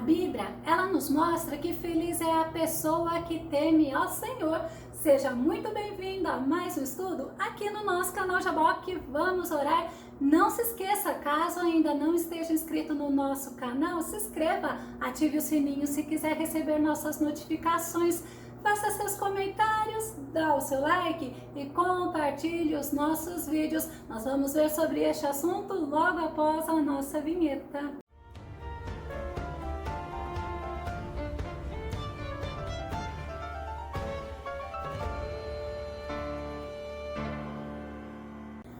Bíblia, ela nos mostra que feliz é a pessoa que teme ao Senhor. Seja muito bem-vindo a mais um estudo aqui no nosso canal Jaboque. Vamos orar. Não se esqueça, caso ainda não esteja inscrito no nosso canal, se inscreva, ative o sininho se quiser receber nossas notificações. Faça seus comentários, dá o seu like e compartilhe os nossos vídeos. Nós vamos ver sobre este assunto logo após a nossa vinheta.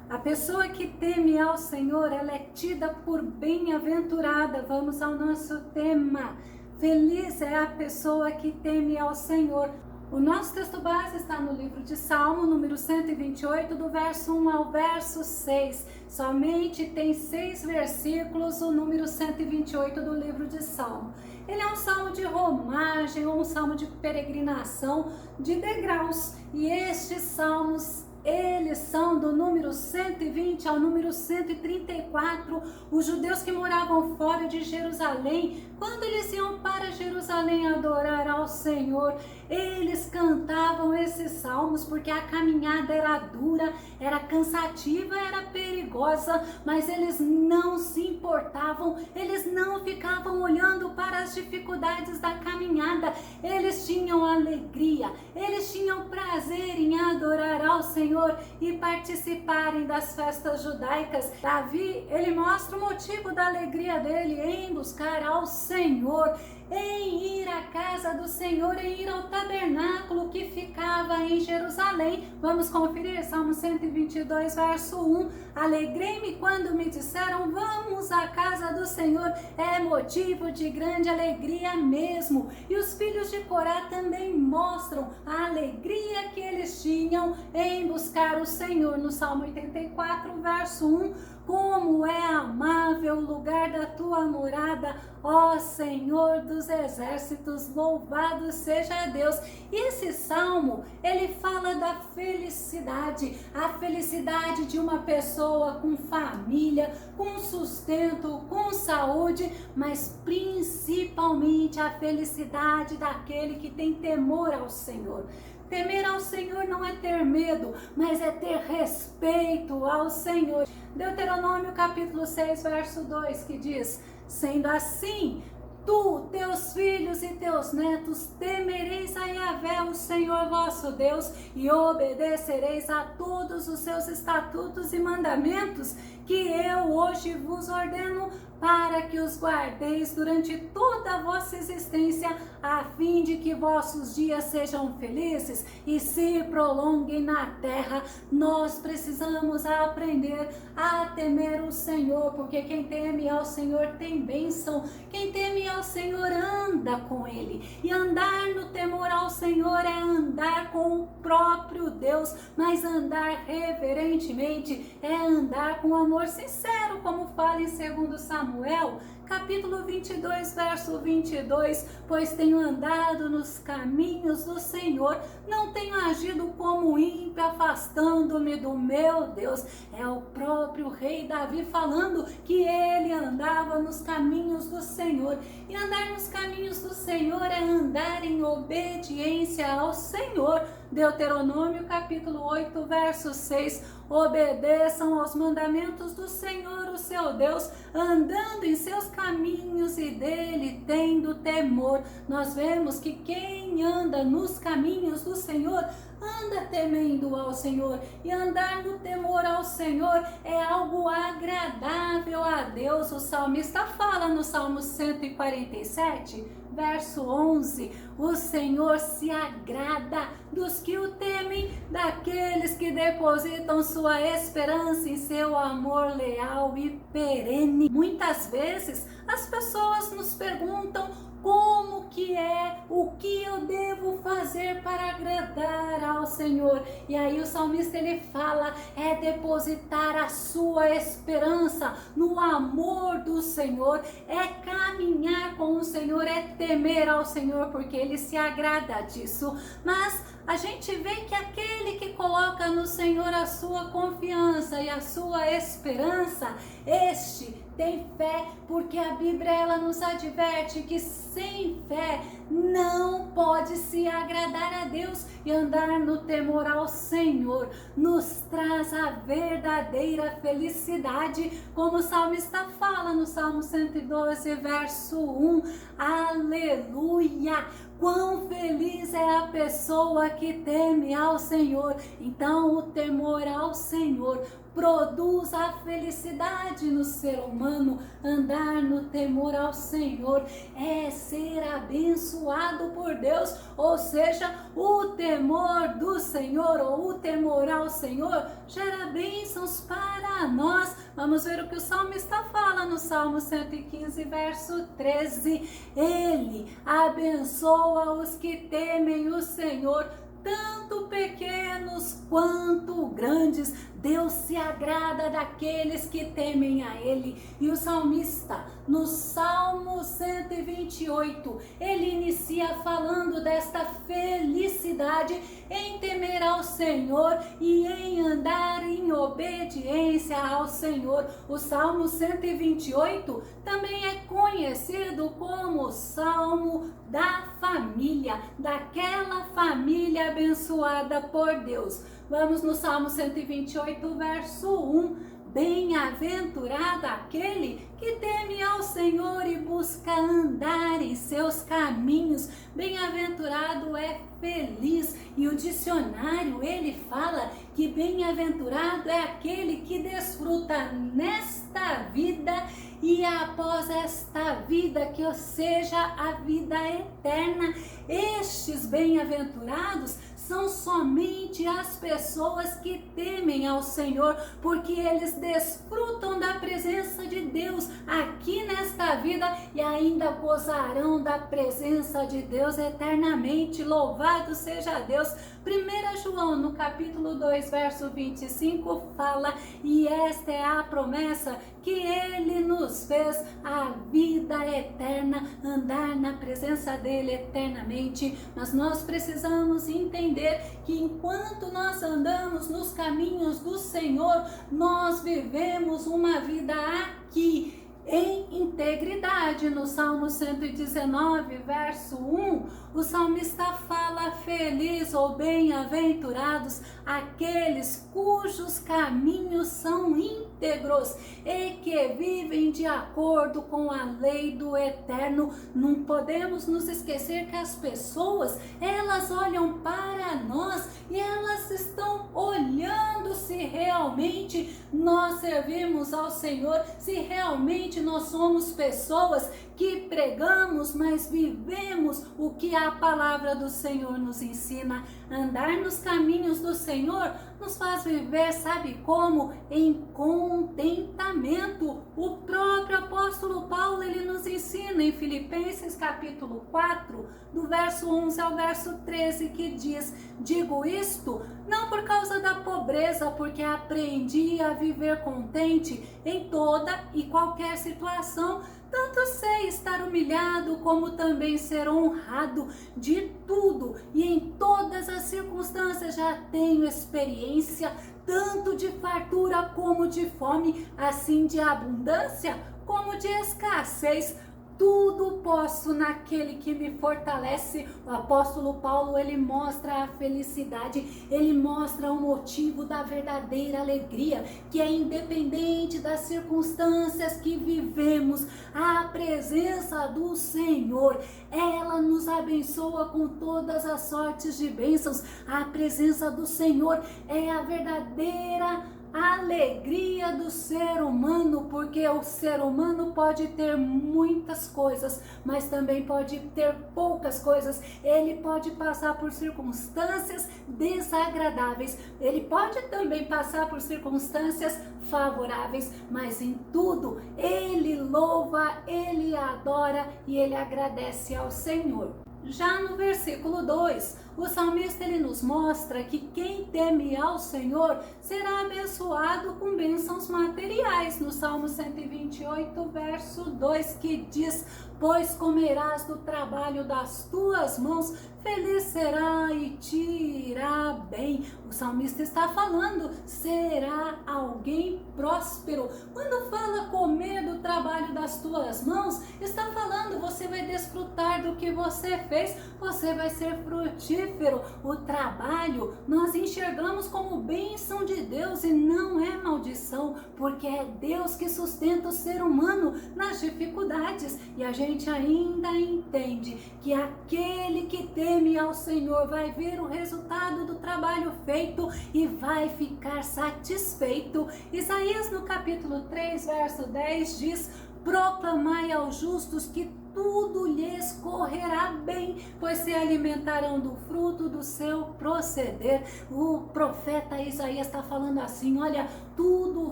A pessoa que teme ao Senhor, ela é tida por bem-aventurada. Vamos ao nosso tema. Feliz é a pessoa que teme ao Senhor. O nosso texto base está no livro de Salmo, número 128, do verso 1 ao verso 6. Somente tem 6 versículos, o número 128 do livro de Salmo. Ele é um salmo de romagem, ou um salmo de peregrinação, de degraus. E estes salmos, eles são do número 120 ao número 134, os judeus que moravam fora de Jerusalém, quando eles iam para Jerusalém adorar ao Senhor, eles cantavam esses salmos porque a caminhada era dura, era cansativa, era perigosa, mas eles não se importavam, eles não ficavam olhando para as dificuldades da caminhada, eles tinham alegria, eles tinham prazer em adorar ao Senhor e participarem das festas judaicas. Davi, ele mostra o motivo da alegria dele em buscar ao Senhor, em ir à casa do Senhor, em ir ao tabernáculo que ficava em Jerusalém. Vamos conferir Salmo 122, verso 1. Alegrei-me quando me disseram, vamos à casa do Senhor. É motivo de grande alegria mesmo. E os filhos de Corá também mostram a alegria que eles tinham em buscar o Senhor. No Salmo 84, verso 1. Como é amável o lugar da tua morada, ó Senhor dos exércitos, louvado seja Deus. E esse salmo, ele fala da felicidade, a felicidade de uma pessoa com família, com sustento, com saúde, mas principalmente a felicidade daquele que tem temor ao Senhor. Temer ao Senhor não é ter medo, mas é ter respeito ao Senhor. Deuteronômio capítulo 6, verso 2, que diz, sendo assim, tu, teus filhos e teus netos, temereis a Yahvé, o Senhor vosso Deus, e obedecereis a todos os seus estatutos e mandamentos, que eu hoje vos ordeno, para que os guardeis durante toda a vossa existência, a fim de que vossos dias sejam felizes e se prolonguem na terra. Nós precisamos aprender a temer o Senhor, porque quem teme ao Senhor tem bênção. Quem teme ao Senhor anda com Ele. E andar no temor ao Senhor é andar com o próprio Deus, mas andar reverentemente é andar com amor sincero, como fala em 2 Samuel, capítulo 22, verso 22, pois tenho andado nos caminhos do Senhor, não tenho agido como ímpio, afastando-me do meu Deus. É o próprio rei Davi falando que ele andava nos caminhos do Senhor. E andar nos caminhos do Senhor é andar em obediência ao Senhor. Deuteronômio capítulo 8, verso 6, obedeçam aos mandamentos do Senhor, o seu Deus, andando em seus caminhos e dele tendo temor. Nós vemos que quem anda nos caminhos do Senhor, anda temendo ao Senhor, e andar no temor ao Senhor é algo agradável a Deus. O salmista fala no Salmo 147, verso 11, o Senhor se agrada dos que o temem, daqueles que depositam sua esperança em seu amor leal e perene. Muitas vezes as pessoas nos perguntam como que é, o que eu devo fazer para agradar ao Senhor. E aí o salmista ele fala, é depositar a sua esperança no amor do Senhor, é caminhar com o Senhor, é temer ao Senhor, porque Ele se agrada disso. Mas a gente vê que aquele que coloca no Senhor a sua confiança e a sua esperança, este tem fé, porque a Bíblia ela nos adverte que sem fé não pode se agradar a Deus, e andar no temor ao Senhor nos traz a verdadeira felicidade, como o salmista fala no Salmo 112, verso 1. Aleluia! Quão feliz é a pessoa que teme ao Senhor. Então o temor ao Senhor produz a felicidade no ser humano. Andar no temor ao Senhor é ser abençoado por Deus, ou seja, o temor do Senhor ou o temor ao Senhor gera bênçãos para nós. Vamos ver o que o salmista fala no Salmo 115, verso 13. Ele abençoa os que temem o Senhor, tanto pequenos quanto grandes. Deus se agrada daqueles que temem a Ele. E o salmista, no Salmo 128, ele inicia falando desta felicidade em temer ao Senhor e em andar em obediência ao Senhor. O Salmo 128 também é conhecido como o Salmo da família, daquela família abençoada por Deus. Vamos no Salmo 128, verso 1. Bem-aventurado aquele que teme ao Senhor e busca andar em seus caminhos. Bem-aventurado é feliz. E o dicionário, ele fala que bem-aventurado é aquele que desfruta nesta vida e após esta vida, que ou seja, a vida eterna. Estes bem-aventurados são somente as pessoas que temem ao Senhor, porque eles desfrutam da presença de Deus aqui nesta vida e ainda gozarão da presença de Deus eternamente. Louvado seja Deus. 1 João, no capítulo 2, verso 25, fala: e esta é a promessa que Ele nos fez, a vida eterna, andar na presença dEle eternamente. Mas nós precisamos entender que enquanto nós andamos nos caminhos do Senhor, nós vivemos uma vida aqui em integridade. No Salmo 119, verso 1, o salmista fala: feliz ou bem-aventurados aqueles cujos caminhos são íntegros e que vivem de acordo com a lei do Eterno. Não podemos nos esquecer que as pessoas, elas olham para nós e elas estão olhando se realmente nós servimos ao Senhor, se realmente nós somos pessoas que pregamos, mas vivemos o que a palavra do Senhor nos ensina. Andar nos caminhos do Senhor nos faz viver, sabe como? Em contentamento. O próprio apóstolo Paulo, ele nos ensina em Filipenses capítulo 4, do verso 11 ao verso 13, que diz: digo isto não por causa da pobreza, porque aprendi a viver contente em toda e qualquer situação. Tanto sei estar humilhado, como também ser honrado. De tudo e em todas as circunstâncias já tenho experiência, tanto de fartura como de fome, assim de abundância como de escassez. Tudo posso naquele que me fortalece. O apóstolo Paulo, ele mostra a felicidade, ele mostra o motivo da verdadeira alegria, que é independente das circunstâncias que vivemos. A presença do Senhor, ela nos abençoa com todas as sortes de bênçãos. A presença do Senhor é a verdadeira alegria do ser humano, porque o ser humano pode ter muitas coisas, mas também pode ter poucas coisas. Ele pode passar por circunstâncias desagradáveis, ele pode também passar por circunstâncias favoráveis, mas em tudo ele louva, ele adora e ele agradece ao Senhor. Já no versículo 2, o salmista ele nos mostra que quem teme ao Senhor será abençoado com bênçãos materiais. No Salmo 128, verso 2, que diz: pois comerás do trabalho das tuas mãos, feliz será e te irá bem. O salmista está falando, será alguém próspero. Quando fala comer do trabalho das tuas mãos, está falando, você vai desfrutar do que você fez, você vai ser frutífero. O trabalho nós enxergamos como bênção de Deus e não é maldição, porque é Deus que sustenta o ser humano nas dificuldades. E a gente ainda entende que aquele que teme ao Senhor vai ver o resultado do trabalho feito e vai ficar satisfeito. Isaías no capítulo 3, verso 10 diz: proclamai aos justos que tudo lhes correrá bem, pois se alimentarão do fruto do seu proceder. O profeta Isaías está falando assim, olha, tudo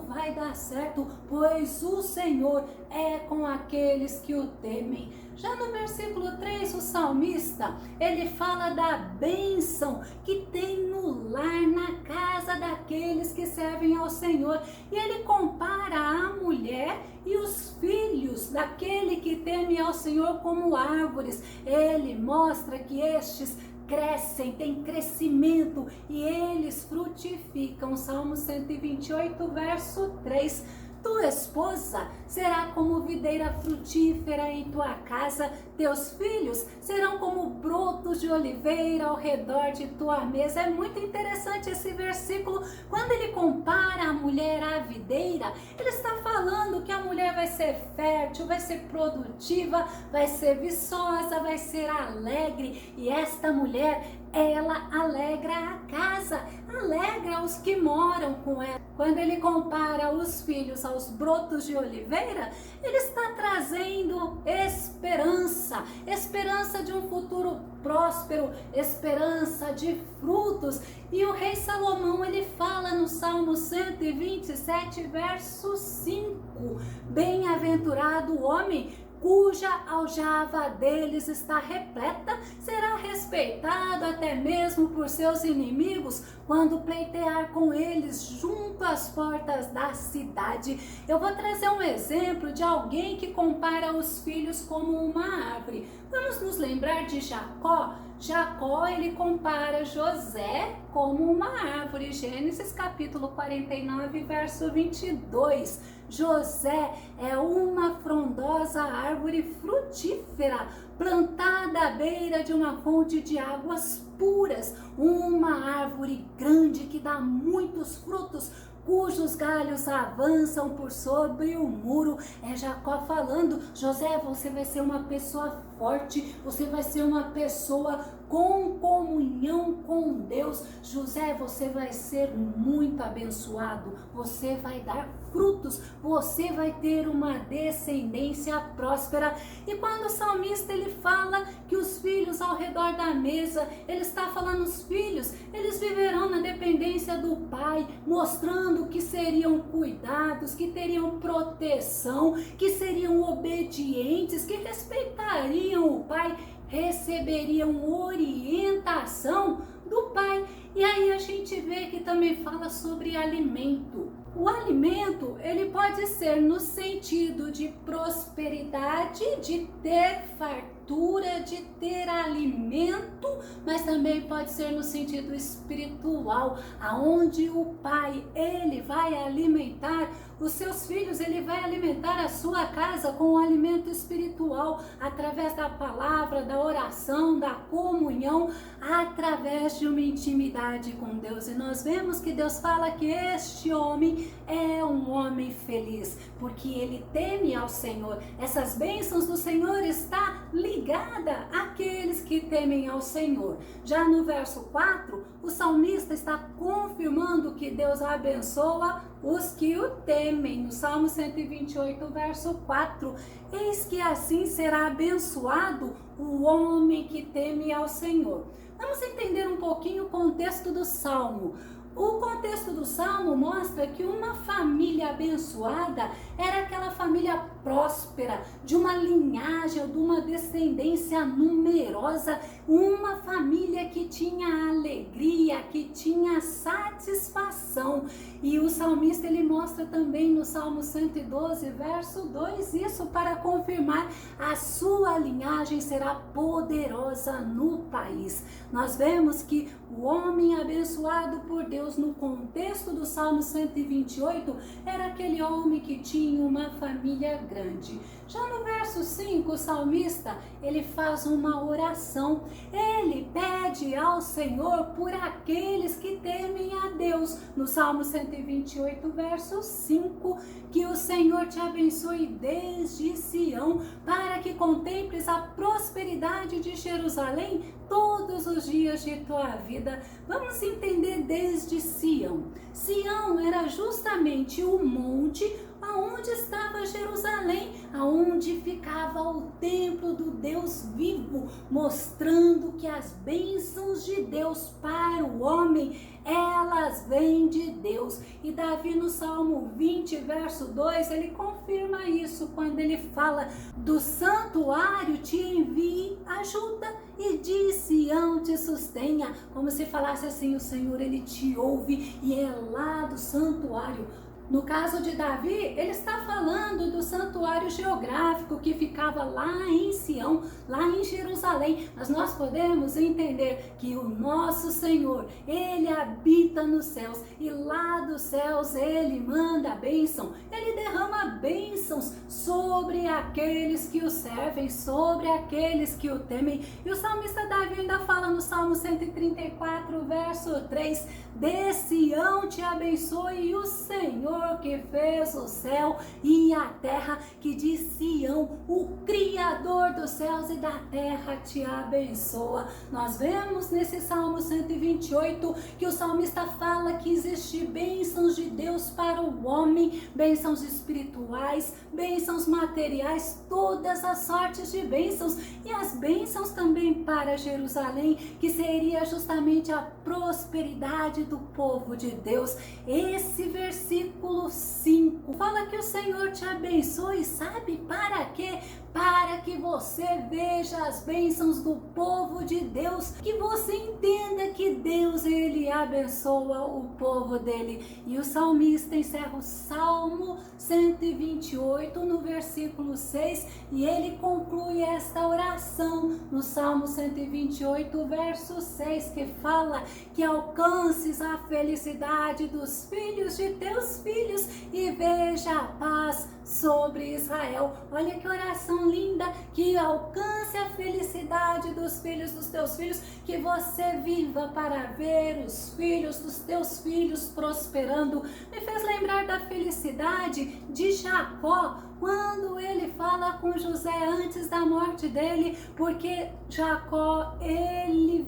vai dar certo, pois o Senhor é com aqueles que o temem. Já no versículo 3, o salmista, ele fala da bênção que tem no lar, na casa daqueles que servem ao Senhor. E ele compara a mulher e os filhos daquele que teme ao Senhor como árvores. Ele mostra que estes crescem, têm crescimento e eles frutificam. Salmo 128, verso 3. Tua esposa será como videira frutífera em tua casa, teus filhos serão como brotos de oliveira ao redor de tua mesa. É muito interessante esse versículo. Quando ele compara a mulher à videira, ele está falando que a mulher vai ser fértil, vai ser produtiva, vai ser viçosa, vai ser alegre. E esta mulher, ela alegra a casa, alegra os que moram com ela. Quando ele compara os filhos aos brotos de oliveira, ele está trazendo esperança, esperança de um futuro próspero, esperança de frutos. E o rei Salomão, ele fala no Salmo 127, verso 5, bem-aventurado o homem cuja aljava deles está repleta, será respeitado até mesmo por seus inimigos, quando pleitear com eles junto às portas da cidade. Eu vou trazer um exemplo de alguém que compara os filhos como uma árvore. Vamos nos lembrar de Jacó. Jacó, ele compara José como uma árvore. Gênesis capítulo 49, verso 22. José é uma frondosa árvore frutífera, plantada à beira de uma fonte de águas puras, uma árvore grande que dá muitos frutos, cujos galhos avançam por sobre o muro. É Jacó falando, José, você vai ser uma pessoa forte, você vai ser uma pessoa com comunhão com Deus. José, você vai ser muito abençoado, você vai dar frutos, você vai ter uma descendência próspera. E quando o salmista ele fala que os filhos ao redor da mesa, ele está falando os filhos, eles viverão na dependência do pai, mostrando que seriam cuidados, que teriam proteção, que seriam obedientes, que respeitariam o pai, receberiam orientação do pai. E aí a gente vê que também fala sobre alimento. O alimento, ele pode ser no sentido de prosperidade, de ter fartura, de ter alimento, mas também pode ser no sentido espiritual, aonde o pai, ele vai alimentar os seus filhos, ele vai alimentar a sua casa com o alimento espiritual, através da palavra, da oração, da comunhão, através de uma intimidade com Deus. E nós vemos que Deus fala que este homem é um homem feliz, porque ele teme ao Senhor. Essas bênçãos do Senhor está ligada àqueles que temem ao Senhor. Já no verso 4, o salmista está confirmando que Deus abençoa os que o temem. No Salmo 128, verso 4, eis que assim será abençoado o homem que teme ao Senhor. Vamos entender um pouquinho o contexto do Salmo. O contexto do Salmo mostra que uma família abençoada era aquela família próspera, de uma linhagem ou de uma descendência numerosa, uma família que tinha alegria, que tinha satisfação. E o salmista ele mostra também no Salmo 112, verso 2, isso para confirmar: a sua linhagem será poderosa no país. Nós vemos que o homem abençoado por Deus no contexto do Salmo 128 era aquele homem que tinha uma família grande. Já no verso 5, o salmista, ele faz uma oração. Ele pede ao Senhor por aqueles que temem a Deus. No Salmo 128, verso 5, que o Senhor te abençoe desde Sião, para que contemples a prosperidade de Jerusalém todos os dias de tua vida. Vamos entender desde Sião. Sião era justamente o monte aonde estava Jerusalém, aonde ficava o templo do Deus vivo, mostrando que as bênçãos de Deus para o homem, elas vêm de Deus. E Davi no Salmo 20, verso 2, ele confirma isso quando ele fala: do santuário te envie ajuda e de Sião te sustenha. Como se falasse assim: o Senhor ele te ouve, e é lá do santuário. No caso de Davi, ele está falando do santuário geográfico que ficava lá em Sião, lá em Jerusalém. Mas nós podemos entender que o nosso Senhor, ele habita nos céus, e lá dos céus ele manda a bênção. Ele derrama bênçãos sobre aqueles que o servem, sobre aqueles que o temem. E o salmista Davi ainda fala no Salmo 134, verso 3: de Sião te abençoe o Senhor que fez o céu e a terra, que de Sião o Criador dos céus e da terra te abençoa. Nós vemos nesse Salmo 128 que o salmista fala que existe bênçãos de Deus para o homem, bênçãos espirituais, bênçãos materiais, todas as sortes de bênçãos, e as bênçãos também para Jerusalém, que seria justamente a prosperidade do povo de Deus. Esse versículo 5 fala que o Senhor te abençoe, sabe para quê? Para que você veja as bênçãos do povo de Deus, que você entenda que Deus ele abençoa o povo dele. E o salmista encerra o Salmo 128 no versículo 6, e ele conclui esta oração no Salmo 128, verso 6, que fala que alcances a felicidade dos filhos de teus filhos e veja a paz sobre Israel. Olha que oração linda: que alcance a felicidade dos filhos dos teus filhos, que você viva para ver os filhos dos teus filhos prosperando. Me fez lembrar da felicidade de Jacó, quando ele fala com José antes da morte dele, porque Jacó, ele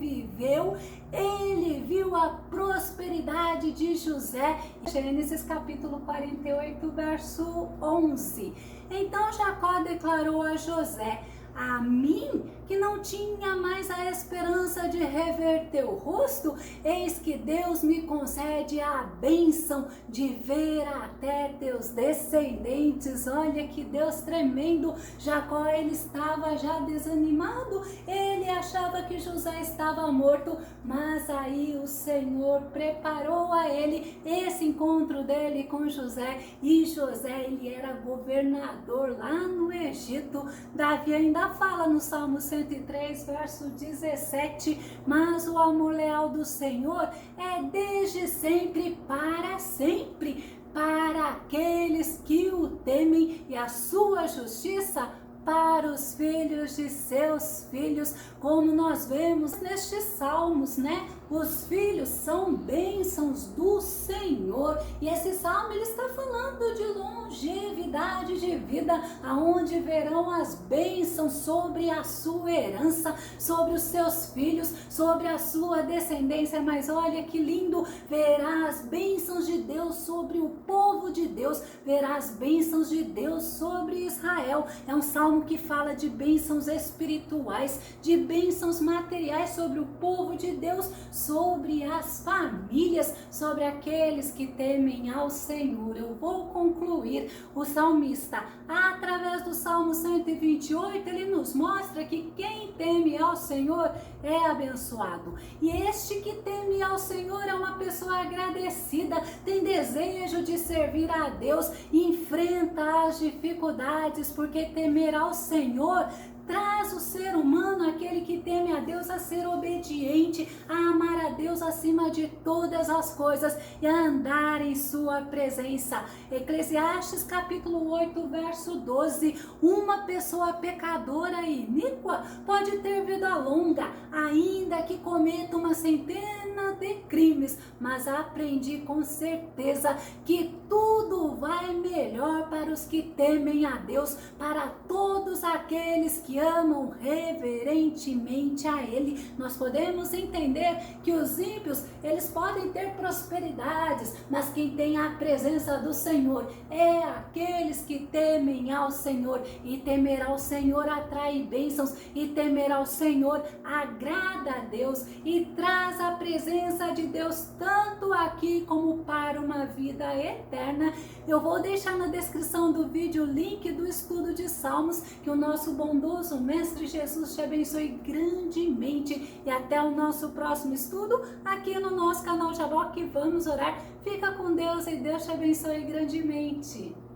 viu a prosperidade de José. Gênesis capítulo 48, verso 11. Então Jacó declarou a José: a mim, que não tinha mais a esperança de reverter o rosto, eis que Deus me concede a bênção de ver até teus descendentes. Olha que Deus tremendo. Jacó, ele estava já desanimado, ele achava que José estava morto, mas aí o Senhor preparou a ele esse encontro dele com José, e José, ele era governador lá no Egito. Davi ainda fala no Salmo 103, verso 17: mas o amor leal do Senhor é desde sempre para sempre, para aqueles que o temem, e a sua justiça para os filhos de seus filhos. Como nós vemos nestes salmos, né? Os filhos são bênçãos do Senhor. E esse salmo ele está falando de longevidade de vida, aonde verão as bênçãos sobre a sua herança, sobre os seus filhos, sobre a sua descendência. Mas olha que lindo: verá as bênçãos de Deus sobre o povo de Deus, verá as bênçãos de Deus sobre Israel. É um salmo que fala de bênçãos espirituais, de bênçãos materiais sobre o povo de Deus, sobre as famílias, sobre aqueles que temem ao Senhor. Eu vou concluir seguir, o salmista, através do Salmo 128, ele nos mostra que quem teme ao Senhor é abençoado. E este que teme ao Senhor é uma pessoa agradecida, tem desejo de servir a Deus, enfrenta as dificuldades, porque temer ao Senhor traz o ser humano, aquele que teme a Deus, a ser obediente, a amar a Deus acima de todas as coisas e a andar em sua presença. Eclesiastes capítulo 8, verso 12. Uma pessoa pecadora e iníqua pode ter vida longa, ainda que cometa uma centena de crimes, mas aprendi com certeza que tudo vai melhor para os que temem a Deus, para todos aqueles que amam reverentemente a Ele. Nós podemos entender que os ímpios, eles podem ter prosperidades, mas quem tem a presença do Senhor é aqueles que temem ao Senhor, e temer ao Senhor atrai bênçãos, e temer ao Senhor agrada a Deus e traz a presença de Deus tanto aqui como para uma vida eterna. Eu vou deixar na descrição do vídeo o link do estudo de Salmos. Que o nosso bondoso Mestre Jesus te abençoe grandemente e até o nosso próximo estudo aqui no nosso canal Jaboque. Vamos orar. Fica com Deus e Deus te abençoe grandemente.